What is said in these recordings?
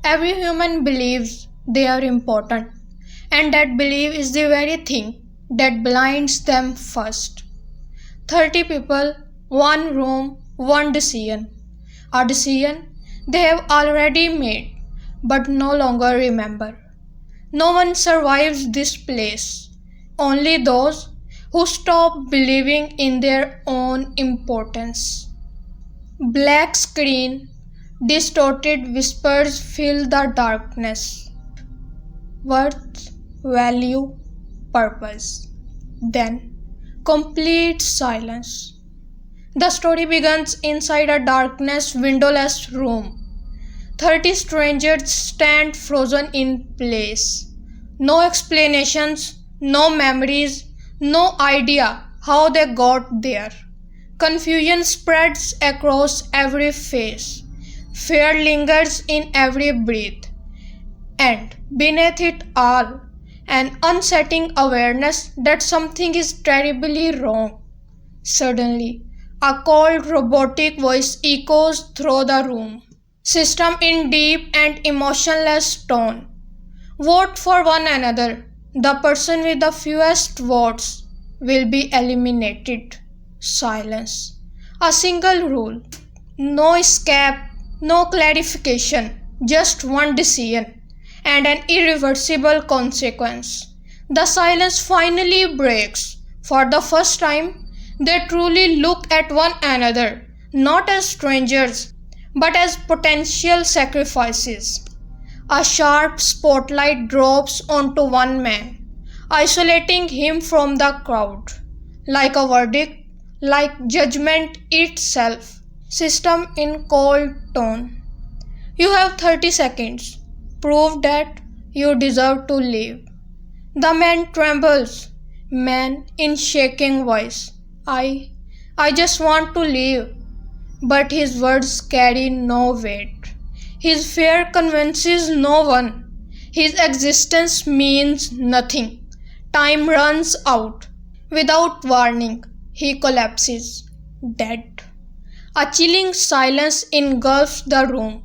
Every human believes they are important, and that belief is the very thing that blinds them first. 30 people, one room, one decision. A decision they have already made but no longer remember. No one survives this place, only those who stop believing in their own importance. Black screen, distorted whispers fill the darkness. Worth, value, purpose. Then, complete silence. The story begins inside a darkness, windowless room. 30 strangers stand frozen in place. No explanations, no memories, no idea how they got there. Confusion spreads across every face. Fear lingers in every breath. And beneath it all, an unsettling awareness that something is terribly wrong. Suddenly, a cold robotic voice echoes through the room. System in deep and emotionless tone. Vote for one another. The person with the fewest votes will be eliminated. Silence. A single rule. No escape, no clarification, just one decision and an irreversible consequence. The silence finally breaks. For the first time, they truly look at one another, not as strangers, but as potential sacrifices. A sharp spotlight drops onto one man, isolating him from the crowd. Like a verdict, like judgment itself. System in cold tone. You have 30 seconds. Prove that you deserve to live. The man trembles. Man in shaking voice. I just want to live. But his words carry no weight. His fear convinces no one. His existence means nothing. Time runs out. Without warning, he collapses, dead. A chilling silence engulfs the room.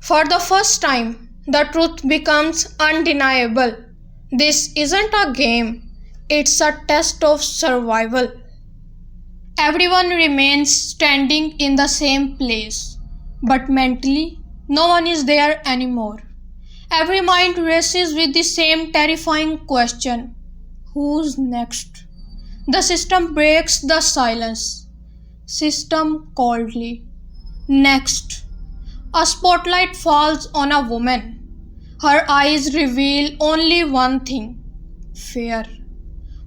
For the first time, the truth becomes undeniable. This isn't a game, it's a test of survival. Everyone remains standing in the same place, but mentally, no one is there anymore. Every mind races with the same terrifying question: who's next? The system breaks the silence. System coldly. Next. A spotlight falls on a woman. Her eyes reveal only one thing: fear.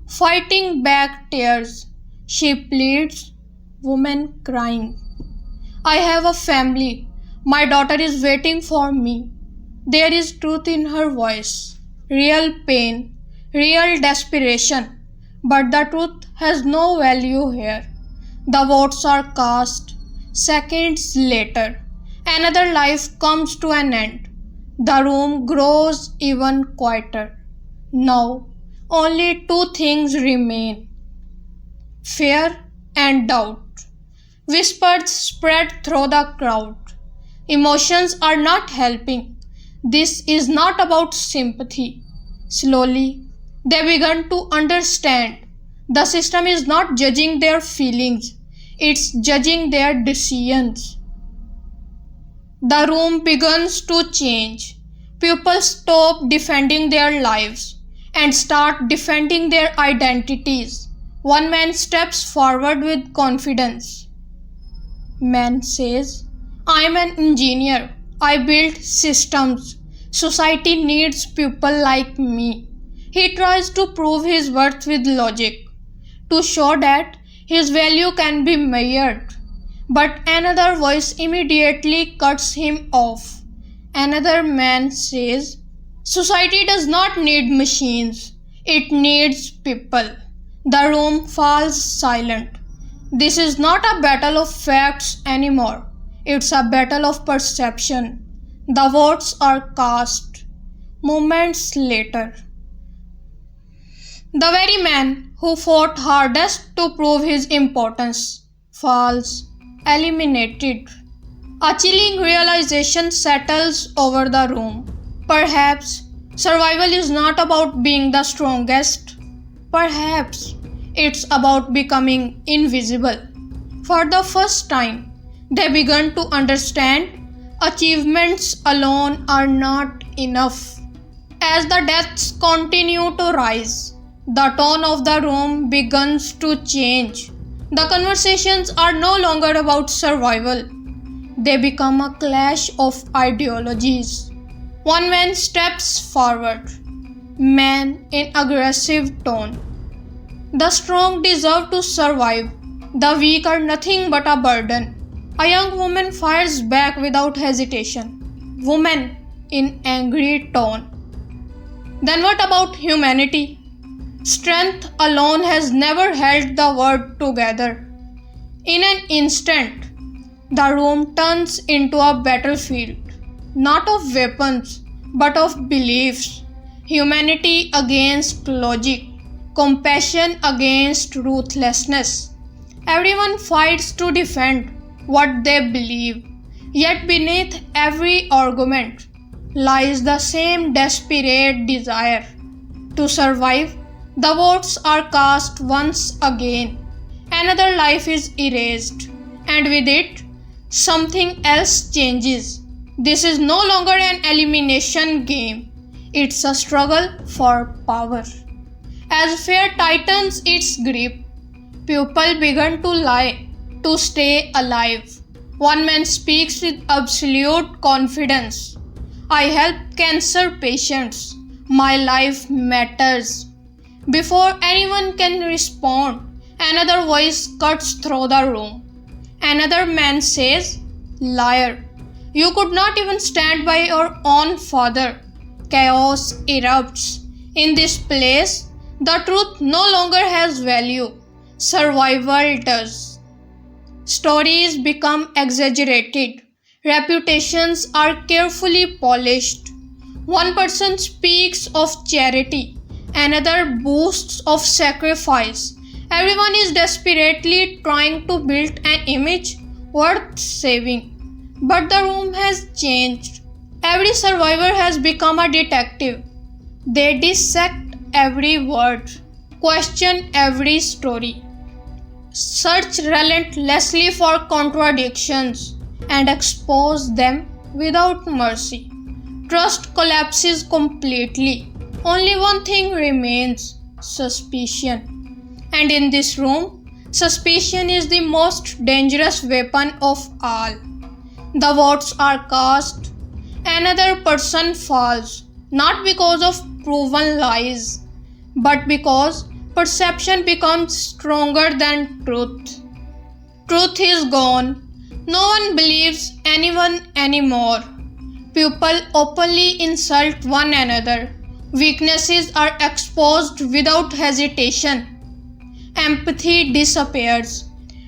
Fighting back tears, she pleads, woman crying. I have a family. My daughter is waiting for me. There is truth in her voice. Real pain, real desperation. But the truth has no value here. The votes are cast. Seconds later, another life comes to an end. The room grows even quieter. Now, only two things remain: fear and doubt. Whispers spread through the crowd. Emotions are not helping. This is not about sympathy. Slowly, they began to understand. The system is not judging their feelings, it's judging their decisions. The room begins to change. People stop defending their lives and start defending their identities. One man steps forward with confidence. Man says, I am an engineer. I build systems. Society needs people like me. He tries to prove his worth with logic, to show that his value can be measured. But another voice immediately cuts him off. Another man says, society does not need machines. It needs people. The room falls silent. This is not a battle of facts anymore. It's a battle of perception. The votes are cast. Moments later, the very man who fought hardest to prove his importance falls, eliminated. A chilling realization settles over the room. Perhaps survival is not about being the strongest. Perhaps it's about becoming invisible. For the first time, they began to understand achievements alone are not enough. As the deaths continue to rise, the tone of the room begins to change. The conversations are no longer about survival. They become a clash of ideologies. One man steps forward, man in aggressive tone. The strong deserve to survive. The weak are nothing but a burden. A young woman fires back without hesitation. Woman in angry tone. Then what about humanity? Strength alone has never held the world together. In an instant, the room turns into a battlefield, not of weapons, but of beliefs. Humanity against logic, compassion against ruthlessness. Everyone fights to defend what they believe, yet beneath every argument lies the same desperate desire to survive. The votes are cast once again. Another life is erased, and with it, something else changes. This is no longer an elimination game, it's a struggle for power. As fear tightens its grip, people begin to lie to stay alive. One man speaks with absolute confidence. I help cancer patients. My life matters. Before anyone can respond, another voice cuts through the room. Another man says, "Liar, you could not even stand by your own father." Chaos erupts. In this place, the truth no longer has value. Survival does. Stories become exaggerated. Reputations are carefully polished. One person speaks of charity, another boasts of sacrifice. Everyone is desperately trying to build an image worth saving. But the room has changed. Every survivor has become a detective. They dissect every word, question every story, search relentlessly for contradictions, and expose them without mercy. Trust collapses completely. Only one thing remains: suspicion. And in this room, suspicion is the most dangerous weapon of all. The votes are cast. Another person falls, not because of proven lies, but because perception becomes stronger than truth. Truth is gone. No one believes anyone anymore. People openly insult one another. Weaknesses are exposed without hesitation. Empathy disappears,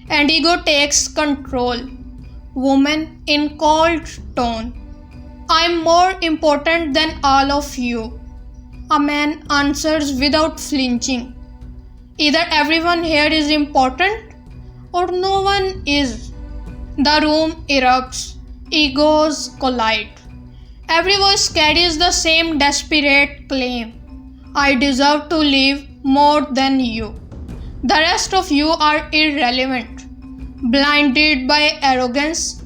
and ego takes control. Woman in cold tone. I'm more important than all of you. A man answers without flinching. Either everyone here is important or no one is. The room erupts. Egos collide. Every voice carries the same desperate claim. I deserve to live more than you. The rest of you are irrelevant. Blinded by arrogance,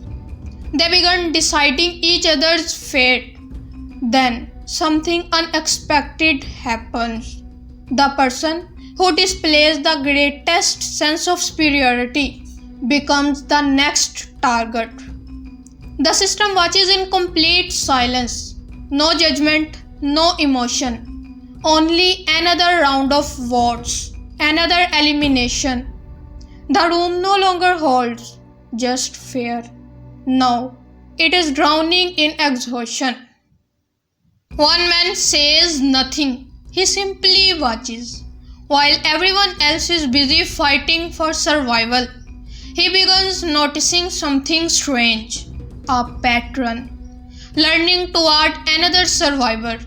they began deciding each other's fate. Then something unexpected happens. The person who displays the greatest sense of superiority becomes the next target. The system watches in complete silence. No judgment, no emotion. Only another round of votes, another elimination. The room no longer holds just fear. Now it is drowning in exhaustion. One man says nothing. He simply watches. While everyone else is busy fighting for survival, he begins noticing something strange. A pattern. Learning toward another survivor,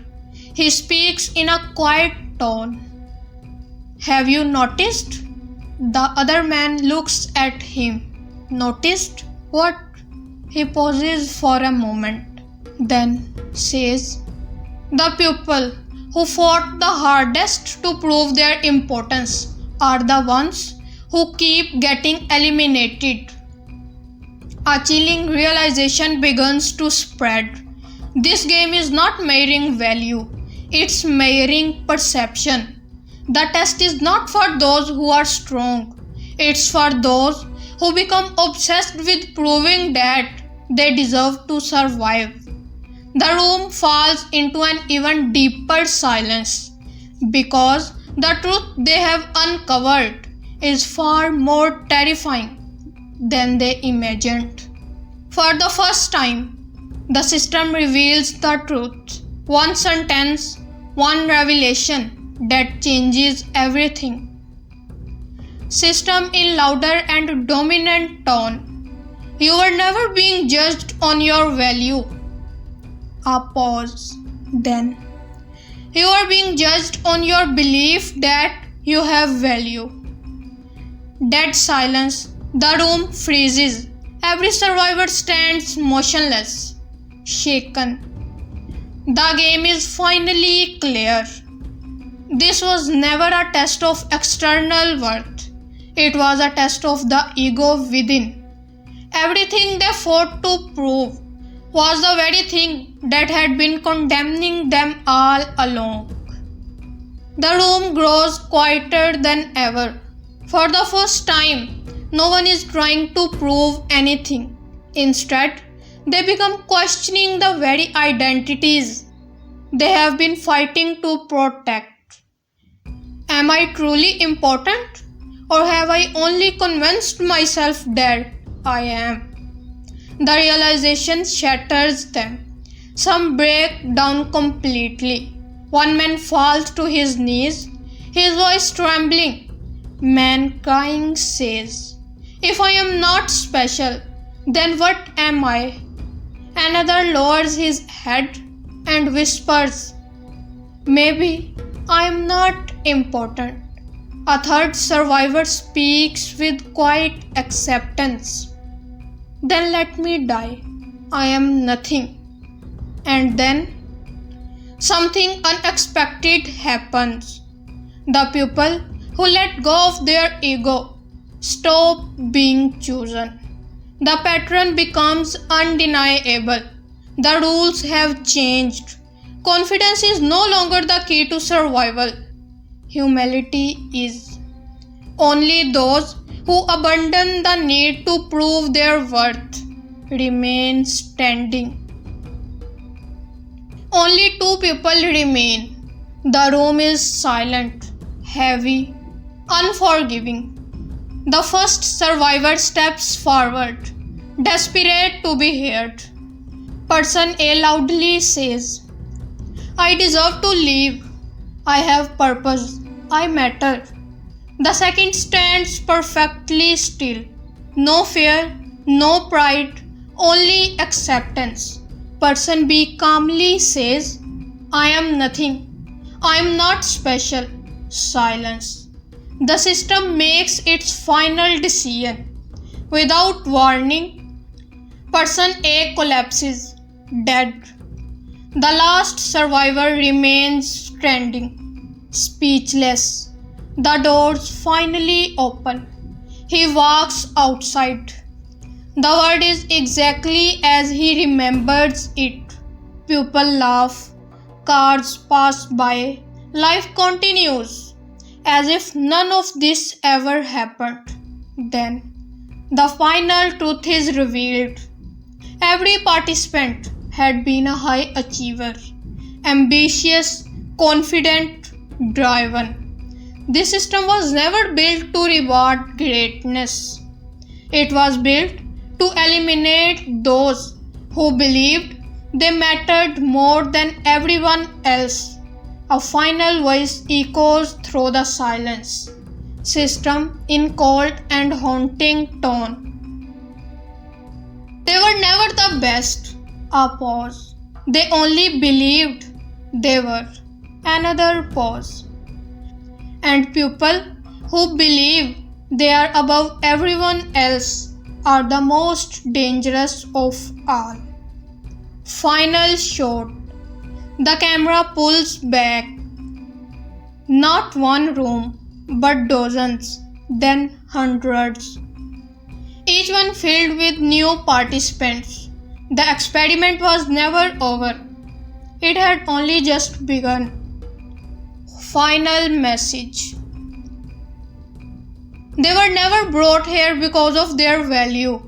he speaks in a quiet tone. Have you noticed? The other man looks at him. Noticed what? He pauses for a moment, then says, "The people who fought the hardest to prove their importance are the ones who keep getting eliminated." A chilling realization begins to spread. This game is not measuring value, it's measuring perception. The test is not for those who are strong, it's for those who become obsessed with proving that they deserve to survive. The room falls into an even deeper silence because the truth they have uncovered is far more terrifying than they imagined. For the first time, the system reveals the truth. One sentence, one revelation that changes everything. System in louder and dominant tone. "You are never being judged on your value." A pause. Then, "You are being judged on your belief that you have value." Dead silence. The room freezes. Every survivor stands motionless, shaken. The game is finally clear. This was never a test of external worth. It was a test of the ego within. Everything they fought to prove was the very thing that had been condemning them all along. The room grows quieter than ever. For the first time, no one is trying to prove anything. Instead, they become questioning the very identities they have been fighting to protect. Am I truly important? Or have I only convinced myself that I am? The realization shatters them. Some break down completely. One man falls to his knees, his voice trembling. Man crying says, "If I am not special, then what am I?" Another lowers his head and whispers, "Maybe I am not important." A third survivor speaks with quiet acceptance. "Then let me die. I am nothing." And then something unexpected happens. The people who let go of their ego stop being chosen. The pattern becomes undeniable. The rules have changed. Confidence is no longer the key to survival. Humility is. Only those who abandon the need to prove their worth remain standing. Only two people remain. The room is silent, heavy, unforgiving. The first survivor steps forward, desperate to be heard. Person A loudly says, "I deserve to live. I have purpose. I matter." The second stands perfectly still. No fear, no pride, only acceptance. Person B calmly says, "I am nothing. I am not special." Silence. The system makes its final decision. Without warning, person A collapses, dead. The last survivor remains standing, speechless. The doors finally open. He walks outside. The world is exactly as he remembers it. People laugh. Cars pass by. Life continues, as if none of this ever happened. Then, the final truth is revealed. Every participant had been a high achiever, ambitious, confident, driven. This system was never built to reward greatness. It was built to eliminate those who believed they mattered more than everyone else. A final voice echoes through the silence. System in cold and haunting tone. "They were never the best." A pause. "They only believed they were." Another pause. "And people who believe they are above everyone else are the most dangerous of all. Final shot. The camera pulls back. Not one room, but dozens, then hundreds. Each one filled with new participants. The experiment was never over. It had only just begun. Final message. They were never brought here because of their value.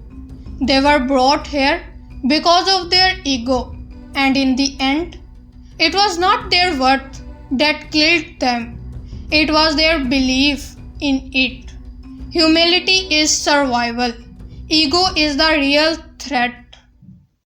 They were brought here because of their ego. And in the end, it was not their worth that killed them. It was their belief in it. Humility is survival. Ego is the real threat.